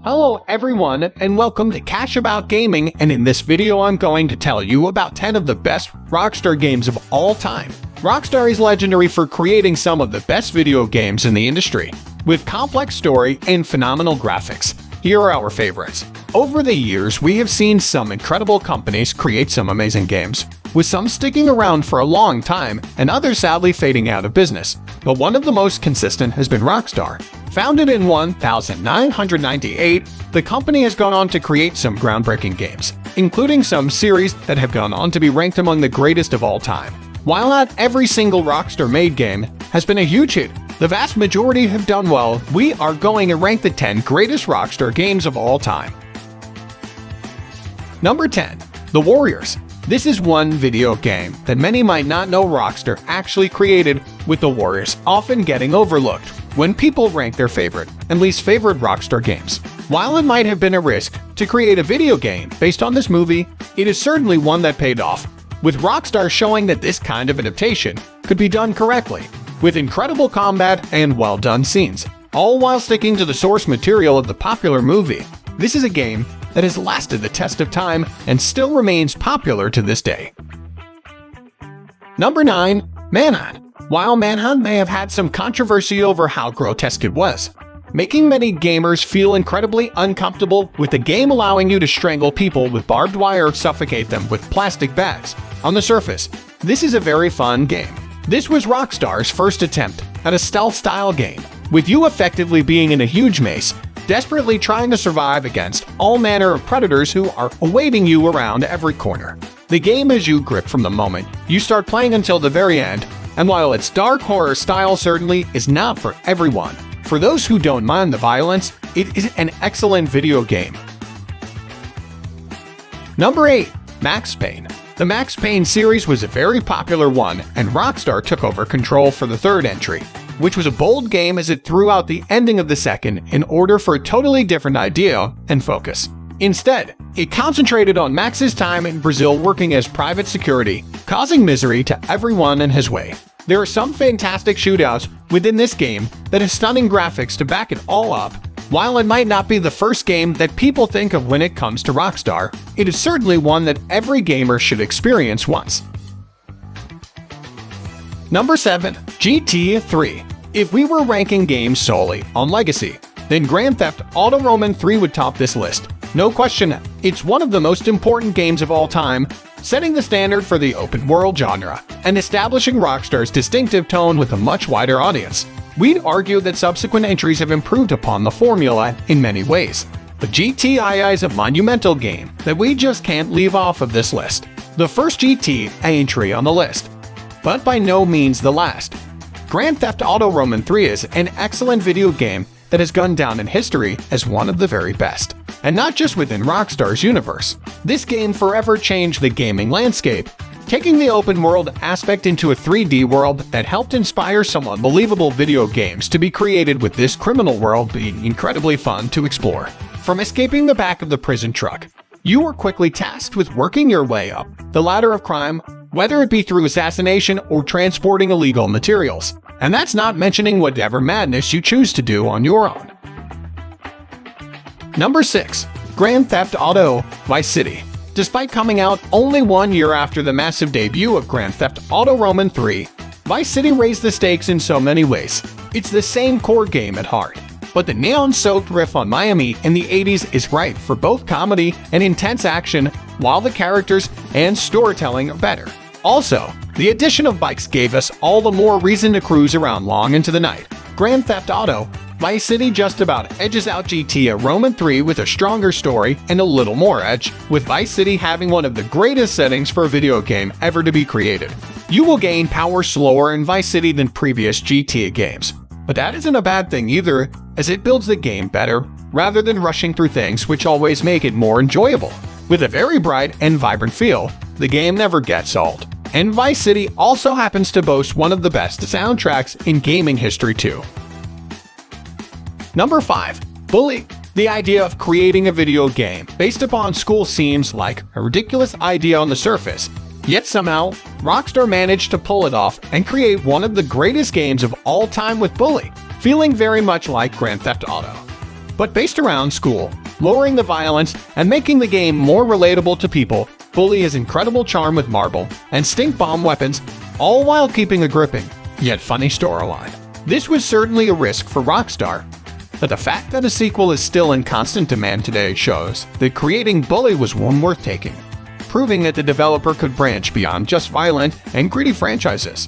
Hello everyone and welcome to Cash About Gaming, and in this video I'm going to tell you about 10 of the best Rockstar games of all time. Rockstar is legendary for creating some of the best video games in the industry, with complex story and phenomenal graphics. Here are our favorites. Over the years, we have seen some incredible companies create some amazing games, with some sticking around for a long time and others sadly fading out of business. But one of the most consistent has been Rockstar. Founded in 1998, the company has gone on to create some groundbreaking games, including some series that have gone on to be ranked among the greatest of all time. While not every single Rockstar-made game has been a huge hit, the vast majority have done well. We are going to rank the 10 greatest Rockstar games of all time. Number 10. The Warriors. This is one video game that many might not know Rockstar actually created, with The Warriors often getting overlooked when people rank their favorite and least favorite Rockstar games. While it might have been a risk to create a video game based on this movie, it is certainly one that paid off, with Rockstar showing that this kind of adaptation could be done correctly, with incredible combat and well-done scenes, all while sticking to the source material of the popular movie. This is a game that has lasted the test of time and still remains popular to this day. Number 9. Manhunt. While Manhunt may have had some controversy over how grotesque it was, making many gamers feel incredibly uncomfortable, with the game allowing you to strangle people with barbed wire or suffocate them with plastic bags. On the surface, this is a very fun game. This was Rockstar's first attempt at a stealth-style game, with you effectively being in a huge maze, desperately trying to survive against all manner of predators who are awaiting you around every corner. The game has you gripped from the moment you start playing until the very end, and while its dark horror style certainly is not for everyone, for those who don't mind the violence, it is an excellent video game. Number 8. Max Payne. The Max Payne series was a very popular one, and Rockstar took over control for the third entry, which was a bold game as it threw out the ending of the second in order for a totally different idea and focus. Instead, it concentrated on Max's time in Brazil working as private security, causing misery to everyone in his way. There are some fantastic shootouts within this game that has stunning graphics to back it all up. While it might not be the first game that people think of when it comes to Rockstar, it is certainly one that every gamer should experience once. Number 7. GTA 3. If we were ranking games solely on legacy, then Grand Theft Auto Roman 3 would top this list. No question, it's one of the most important games of all time, setting the standard for the open-world genre and establishing Rockstar's distinctive tone with a much wider audience. We'd argue that subsequent entries have improved upon the formula in many ways, but GTA is a monumental game that we just can't leave off of this list. The first GTA entry on the list, but by no means the last. Grand Theft Auto Roman 3 is an excellent video game that has gone down in history as one of the very best. And not just within Rockstar's universe. This game forever changed the gaming landscape, taking the open-world aspect into a 3D world that helped inspire some unbelievable video games to be created, with this criminal world being incredibly fun to explore. From escaping the back of the prison truck, you were quickly tasked with working your way up the ladder of crime, whether it be through assassination or transporting illegal materials. And that's not mentioning whatever madness you choose to do on your own. Number 6. Grand Theft Auto Vice City. Despite coming out only 1 year after the massive debut of Grand Theft Auto Roman 3, Vice City raised the stakes in so many ways. It's the same core game at heart, but the neon-soaked riff on Miami in the 80s is right for both comedy and intense action, while the characters and storytelling are better. Also, the addition of bikes gave us all the more reason to cruise around long into the night. Grand Theft Auto Vice City just about edges out GTA Roman 3 with a stronger story and a little more edge, with Vice City having one of the greatest settings for a video game ever to be created. You will gain power slower in Vice City than previous GTA games, but that isn't a bad thing either, as it builds the game better, rather than rushing through things, which always make it more enjoyable. With a very bright and vibrant feel, the game never gets old. And Vice City also happens to boast one of the best soundtracks in gaming history too. Number 5. Bully. The idea of creating a video game based upon school seems like a ridiculous idea on the surface, yet somehow, Rockstar managed to pull it off and create one of the greatest games of all time with Bully, feeling very much like Grand Theft Auto. but based around school, lowering the violence and making the game more relatable to people. Bully has incredible charm with marble and stink bomb weapons, all while keeping a gripping, yet funny storyline. This was certainly a risk for Rockstar, but the fact that a sequel is still in constant demand today shows that creating Bully was one worth taking, proving that the developer could branch beyond just violent and gritty franchises.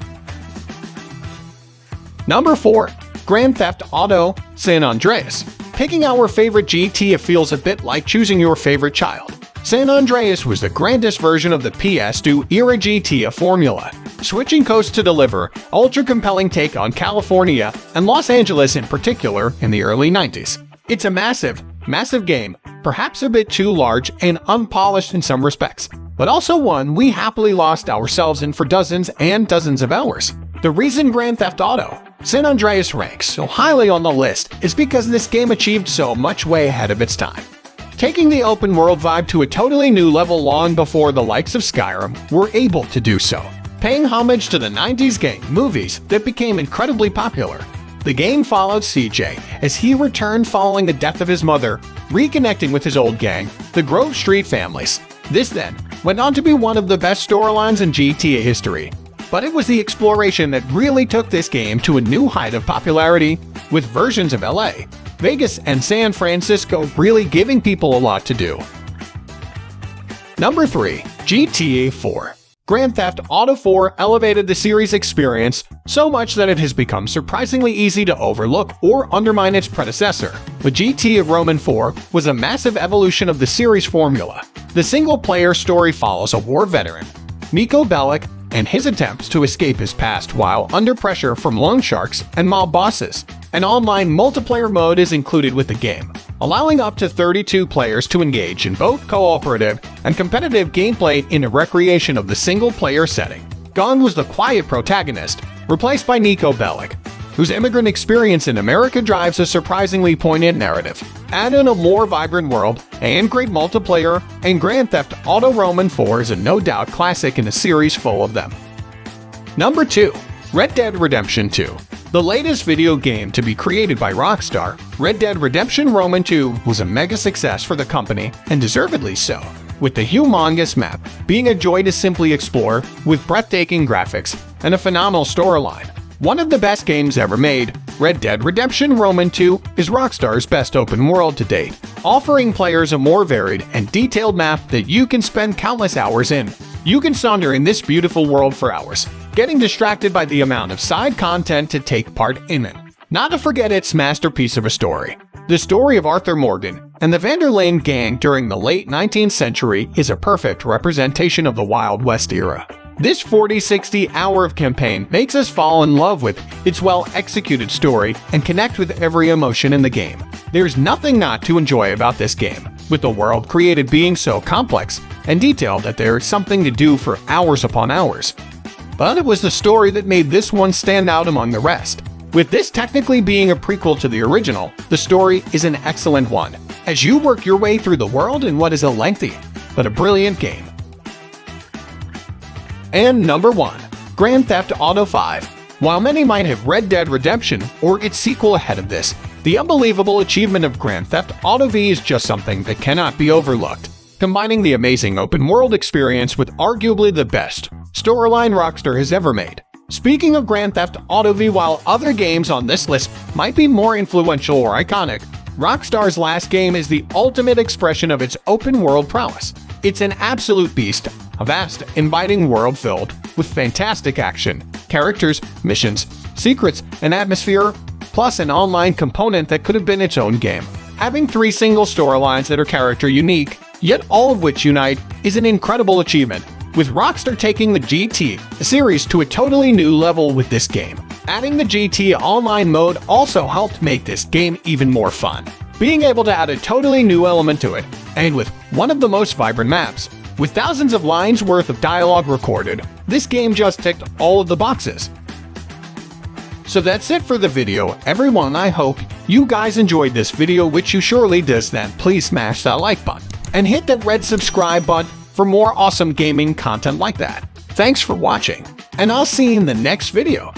Number 4. Grand Theft Auto San Andreas. Picking our favorite GTA feels a bit like choosing your favorite child. San Andreas was the grandest version of the PS2-era GTA formula, switching coasts to deliver ultra-compelling take on California and Los Angeles in particular in the early 90s. It's a massive game, perhaps a bit too large and unpolished in some respects, but also one we happily lost ourselves in for dozens and dozens of hours. The reason Grand Theft Auto San Andreas ranks so highly on the list is because this game achieved so much way ahead of its time, taking the open-world vibe to a totally new level long before the likes of Skyrim were able to do so, paying homage to the 90s gang movies that became incredibly popular. The game followed CJ as he returned following the death of his mother, reconnecting with his old gang, the Grove Street Families. This then went on to be one of the best storylines in GTA history. But it was the exploration that really took this game to a new height of popularity, with versions of LA, Vegas, and San Francisco really giving people a lot to do. Number 3. GTA 4. Grand Theft Auto 4 elevated the series' experience so much that it has become surprisingly easy to overlook or undermine its predecessor. But GTA Roman 4 was a massive evolution of the series formula. The single-player story follows a war veteran, Niko Bellic, and his attempts to escape his past while under pressure from loan sharks and mob bosses. An online multiplayer mode is included with the game, allowing up to 32 players to engage in both cooperative and competitive gameplay in a recreation of the single-player setting. Gone was the quiet protagonist, replaced by Niko Bellic, whose immigrant experience in America drives a surprisingly poignant narrative. Add in a more vibrant world and great multiplayer, and Grand Theft Auto Roman 4 is a no-doubt classic in a series full of them. Number 2. Red Dead Redemption 2. The latest video game to be created by Rockstar, Red Dead Redemption Roman 2 was a mega success for the company, and deservedly so, with the humongous map being a joy to simply explore with breathtaking graphics and a phenomenal storyline. One of the best games ever made, Red Dead Redemption Roman 2 is Rockstar's best open world to date, offering players a more varied and detailed map that you can spend countless hours in. You can saunter in this beautiful world for hours, getting distracted by the amount of side content to take part in it. Not to forget its masterpiece of a story. The story of Arthur Morgan and the Vanderlane gang during the late 19th century is a perfect representation of the Wild West era. This 40-60 hour of campaign makes us fall in love with its well-executed story and connect with every emotion in the game. There's nothing not to enjoy about this game, with the world created being so complex and detailed that there is something to do for hours upon hours. But it was the story that made this one stand out among the rest. With this technically being a prequel to the original, the story is an excellent one, as you work your way through the world in what is a lengthy but a brilliant game. And number 1. Grand Theft Auto 5. While many might have Red Dead Redemption or its sequel ahead of this, the unbelievable achievement of Grand Theft Auto V is just something that cannot be overlooked, combining the amazing open-world experience with arguably the best storyline Rockstar has ever made. Speaking of Grand Theft Auto V, while other games on this list might be more influential or iconic, Rockstar's last game is the ultimate expression of its open-world prowess. It's an absolute beast, a vast, inviting world filled with fantastic action, characters, missions, secrets, and atmosphere, plus an online component that could have been its own game. Having 3 single storylines that are character unique, yet all of which unite, is an incredible achievement, with Rockstar taking the GT series to a totally new level with this game. Adding the GT Online mode also helped make this game even more fun, being able to add a totally new element to it, and with one of the most vibrant maps. With thousands of lines worth of dialogue recorded, this game just ticked all of the boxes. So that's it for the video, everyone. I hope you guys enjoyed this video, which you surely does. Then please smash that like button and hit that red subscribe button for more awesome gaming content like that. Thanks for watching, and I'll see you in the next video.